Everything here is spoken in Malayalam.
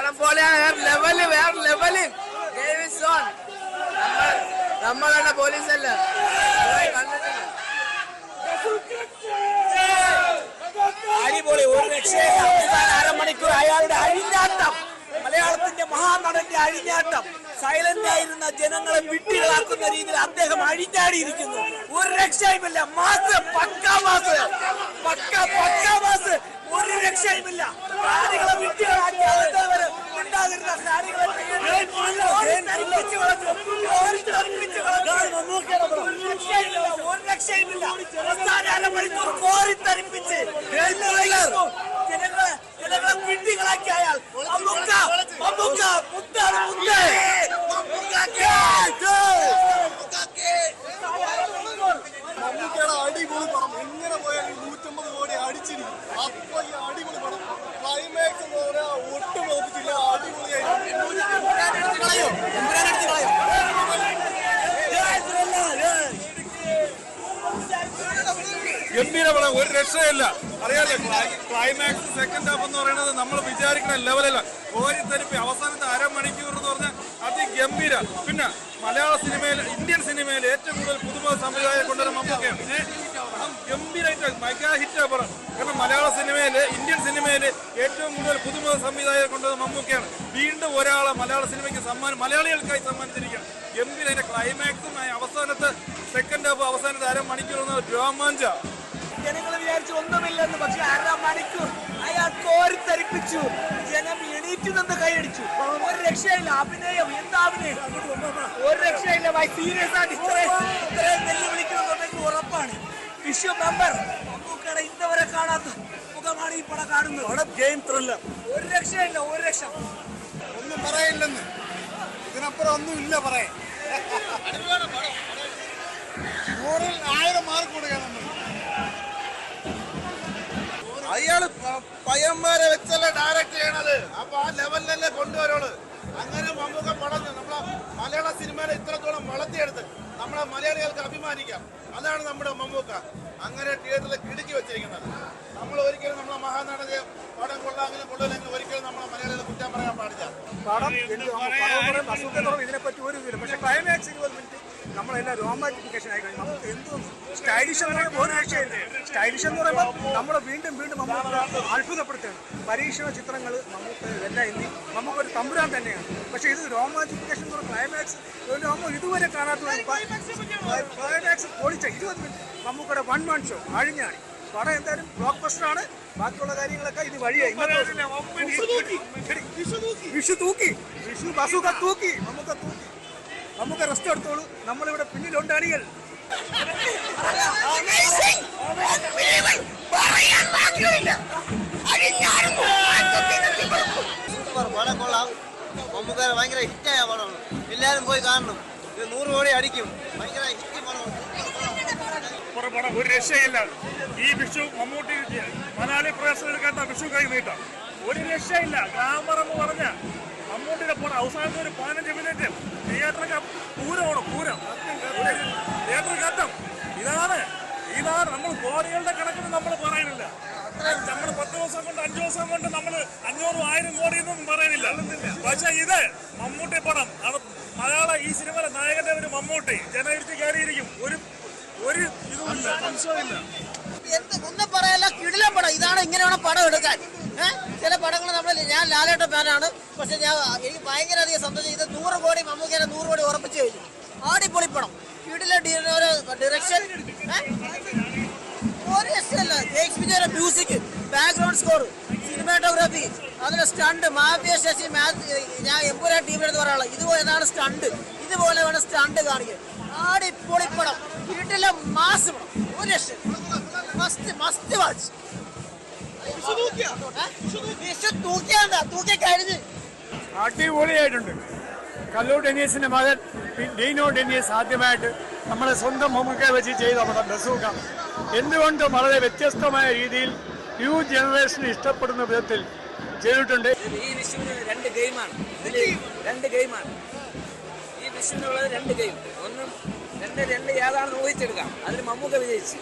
പടം പോലെയാണ്. വേറെ ലെവല് നമ്മളെ പോലീസല്ല കണ്ടിട്ടില്ല. അടിപൊളി, ഒരു രക്ഷയില്ല. അവസാന അരമണിക്കൂർ അയാളുടെ അഴിഞ്ഞാട്ടം, മലയാളത്തിന്റെ മഹാനടന്റെ അഴിഞ്ഞാട്ടം, സൈലന്റ് ആയിരുന്ന ജനങ്ങളെ വിട്ടികളാക്കുന്ന രീതിയിൽ അദ്ദേഹം അഴിഞ്ഞാടിയിരിക്കുന്നു. ഒരു രക്ഷയുമില്ല. മാസ്, പക്കാ മാസ്, ഒരു രക്ഷയുമില്ല. കാണികളെ വിട്ടികളാക്കി ഉണ്ടാകുന്ന കാണികളെ ഒരു രക്ഷയുമില്ല. അവസാന അരമണിക്കൂർ കോരിത്തരിപ്പിച്ച് ജനങ്ങളെ വിട്ടികളാക്കി അയാൾ. അടിപൊളി പടം. എങ്ങനെ പോയാൽ 150 കോടി അടിച്ചിരിക്കും. അപ്പൊ ഈ അടിപൊളി പടം. ക്ലൈമാക്സ് എന്ന് പറയാ ഒട്ടും നോക്കിച്ചില്ല. ഗംഭീര പടം, ഒരു രക്ഷയില്ല. അറിയാലോ, ക്ലൈമാക്സ് സെക്കൻഡ് ഹാഫ് എന്ന് പറയുന്നത് നമ്മൾ വിചാരിക്കുന്ന ലെവലല്ല. കോരിത്തരിപ്പി അവസാനത്തെ അരമണിക്കൂർ എന്ന് പറഞ്ഞാൽ അതിഗംഭീര. പിന്നെ മലയാള സിനിമയിൽ, ഇന്ത്യൻ സിനിമയിൽ ഏറ്റവും കൂടുതൽ പുതുമുഖ സംവിധായകരെ കൊണ്ടുവരുന്ന മമ്മൂക്കയാണ്. ഗംഭീരമായിട്ട് മെഗാ ഹിറ്റ് പടം. കാരണം മലയാള സിനിമയില്, ഇന്ത്യൻ സിനിമയില് ഏറ്റവും കൂടുതൽ പുതുമുഖ സംവിധായകരെ കൊണ്ടുവരുന്ന മമ്മൂക്കയാണ്. വീണ്ടും ഒരാളെ മലയാള സിനിമയ്ക്ക് മലയാളികൾക്കായി സമ്മാനിച്ചിരിക്കുകയാണ്. ഗംഭീര. അതിന്റെ ക്ലൈമാക്സും അവസാനത്തെ സെക്കൻഡ് ഹാഫ്, അവസാനത്തെ അരമണിക്കൂർ രോമാഞ്ച. ജനങ്ങൾ വിചാരിച്ചു ഒന്നുമില്ലെന്ന്, പക്ഷെ അരമണിക്കൂർ അയാൾ കോരിത്തരിപ്പിച്ചു. ജനം എണീറ്റ് നിന്ന് കൈയടിച്ചു. ഒരു രക്ഷയില്ല. അഭിനയം, എന്താ അഭിനയം, ഒരു രക്ഷയില്ല. സീരിയസ് ആയിട്ട് ഇത്രയും വെല്ലുവിളിക്കുന്നുണ്ടെങ്കിൽ ഉറപ്പാണ്. വിഷു മെമ്പർ മമ്മൂക്കയുടെ ഇന്നവരെ കാണാത്ത മുഖമാണ് ഈ പടം കാണുന്നത്. Game thriller. ഒരു രക്ഷയില്ല, ഒരു രക്ഷ. ഒന്നും പറയില്ലെന്ന്, ഇതിനപ്പുറം ഒന്നും ഇല്ല പറയാൻ. 100-1000 മാർക്ക് കൊടുക്കാൻ നമ്മൾ. അയാള് പയ്യന്മാരെ വെച്ചല്ല ഡയറക്ട് ചെയ്യണത്. അപ്പൊ ആ ലെവലിലല്ലേ കൊണ്ടുവരുള്ളൂ. അങ്ങനെ മമ്മൂക്ക പടഞ്ഞു നമ്മളെ മലയാള സിനിമയെ ഇത്രത്തോളം വളർത്തിയെടുത്ത് നമ്മളെ മലയാളികൾക്ക് അഭിമാനിക്കാം. അതാണ് നമ്മുടെ മമ്മൂക്ക അങ്ങനെ തിയേറ്ററിൽ കിടുക്കി വെച്ചിരിക്കുന്നത്. നമ്മൾ ഒരിക്കലും നമ്മളെ മഹാനടനെ പടം കൊള്ളാമെങ്കിലും കൊള്ളില്ലെങ്കിൽ ഒരിക്കലും നമ്മളെ മലയാളികളെ കുറ്റം പറയാൻ പാടില്ല. പടം ഇതിനെപ്പറ്റി ഒരു ഇതില്ല. പക്ഷെ ക്ലൈമാക്സ് 20 മിനിറ്റ് നമ്മളെല്ലാം റൊമാൻറ്റിഫിക്കേഷൻ ആയി കഴിഞ്ഞു. നമുക്ക് എന്തും സ്റ്റൈലിഷ് എന്ന് പറയുമ്പോൾ ഒരു രക്ഷയില്ല. സ്റ്റൈലിഷ് എന്ന് പറയുമ്പോൾ നമ്മളെ വീണ്ടും മമ്മൂക്ക അത്ഭുതപ്പെടുത്തുകയാണ്. പരീക്ഷണ ചിത്രങ്ങൾ മമ്മൂക്ക എല്ലാം എന്നി നമുക്കൊരു തമ്പുരാൻ തന്നെയാണ്. പക്ഷേ ഇത് റൊമാൻറ്റിഫിക്കേഷൻ എന്ന് പറയുന്ന ക്ലൈമാക്സ് നമ്മൾ ഇതുവരെ കാണാത്ത ക്ലൈമാക്സ് പൊളിച്ച 20 മിനിറ്റ് മമ്മൂക്കയുടെ 1 man ഷോ അഴിഞ്ഞാടി. പടം എന്തായാലും ബ്ലോക്ക് ബസ്റ്ററാണ്. ബാക്കിയുള്ള കാര്യങ്ങളൊക്കെ ഇത് വഴിയായി. വിഷു തൂക്കി, വിഷു ബസുക തൂക്കി, നമുക്ക് റെസ്റ്റ് എടുത്തോളൂ. നമ്മളിവിടെ പിന്നിലുണ്ട് അണികൾ. പടം കൊള്ളാം. മമ്മൂക്ക ഭയങ്കര ഹിറ്റായ പടമാണ്. എല്ലാവരും പോയി കാണണം. 100 കോടി അടിക്കും. ഭയങ്കര ഹിറ്റ് പടമാണ്. ഒരു രക്ഷയില്ല. ഈ വിഷു മമ്മൂട്ടി മലയാളി പ്രേക്ഷകർക്കാത്ത വിഷു കൈ നീട്ടാം. ഒരു രക്ഷയില്ല. ഗ്ലാമർ എന്ന് പറഞ്ഞ മമ്മൂട്ടിയുടെ പടം അവസാനത്തെ ഒരു 15 മിനിറ്റ് തിയേറ്ററൊക്കെ പൂരം തിയേറ്റർ കത്തം. ഇതാണ് നമ്മൾ കോടികളുടെ കണക്കിന് നമ്മൾ പറയുന്നില്ല. നമ്മൾ 10 ദിവസം കൊണ്ട് 5 ദിവസം കൊണ്ട് നമ്മൾ 500-1000 കോടിയൊന്നും പറയുന്നില്ല. പക്ഷെ ഇത് മമ്മൂട്ടി പടം മലയാള ഈ സിനിമയിലെ നായകന്റെ ഒരു മമ്മൂട്ടി ജനവിരുത്തി കയറിയിരിക്കും. ഒരു ഇതുമില്ല, സംശയമില്ല. ഒന്നും പറയല്ല, കിടിലം പടം. ഇതാണ്, ഇങ്ങനെ വേണം പടം എടുക്കാൻ. ചില പടങ്ങൾ ഞാൻ ലാലേട്ട ഫാനാണ്. പക്ഷെ എനിക്ക് ഭയങ്കര അധികം സന്തോഷം. ഇത് 100 കോടി മമ്മൂക്കേനെ 100 കോടി ഉറപ്പിച്ചു കഴിഞ്ഞു. അടിപൊളി പടം, കിടില ഡയറക്ഷൻ, ഒരു രക്ഷയല്ല. ജെയ്ക്സ്പിന്റെ മ്യൂസിക്, ബാക്ക്ഗ്രൗണ്ട് സ്കോർ, സിനിമാറ്റോഗ്രാഫി, അതിലെ സ്റ്റണ്ട്, മാഫിയ ശശി, ഞാൻ എമ്പുരാൻ ടീമിലെടുത്ത് പറയാനുള്ളത് ഇതുപോലെയാണ് സ്റ്റണ്ട്. ഇതുപോലെ വേണം സ്റ്റണ്ട് കാണിക്കുക. അടിപൊളി പടം, കിടില മാസ് പടം, ഒരു രക്ഷ. Must watch. അടിപൊളിയായിട്ടുണ്ട്. കല്ലൂർ ഡെന്നീസിന്റെ മകൻ ഡീനോ ഡെന്നീസ് ആദ്യമായിട്ട് നമ്മളെ സ്വന്തം മമ്മൂക്കയെ വെച്ച് ചെയ്ത പടം ബസൂക്ക എന്തുകൊണ്ടും വളരെ വ്യത്യസ്തമായ രീതിയിൽ ന്യൂ ജനറേഷന് ഇഷ്ടപ്പെടുന്ന വിധത്തിൽ ചെയ്തിട്ടുണ്ട്. ഈ വിഷുവിന് 2 ഗെയിമാണ്. ഈ വിഷുവിനുള്ളത് 2 ഗെയിം. ഒന്നും 2 ഏതാണെന്ന് ഊഹിച്ചെടുക്കാം. അതിന് മമ്മൂക്ക വിജയിച്ചു.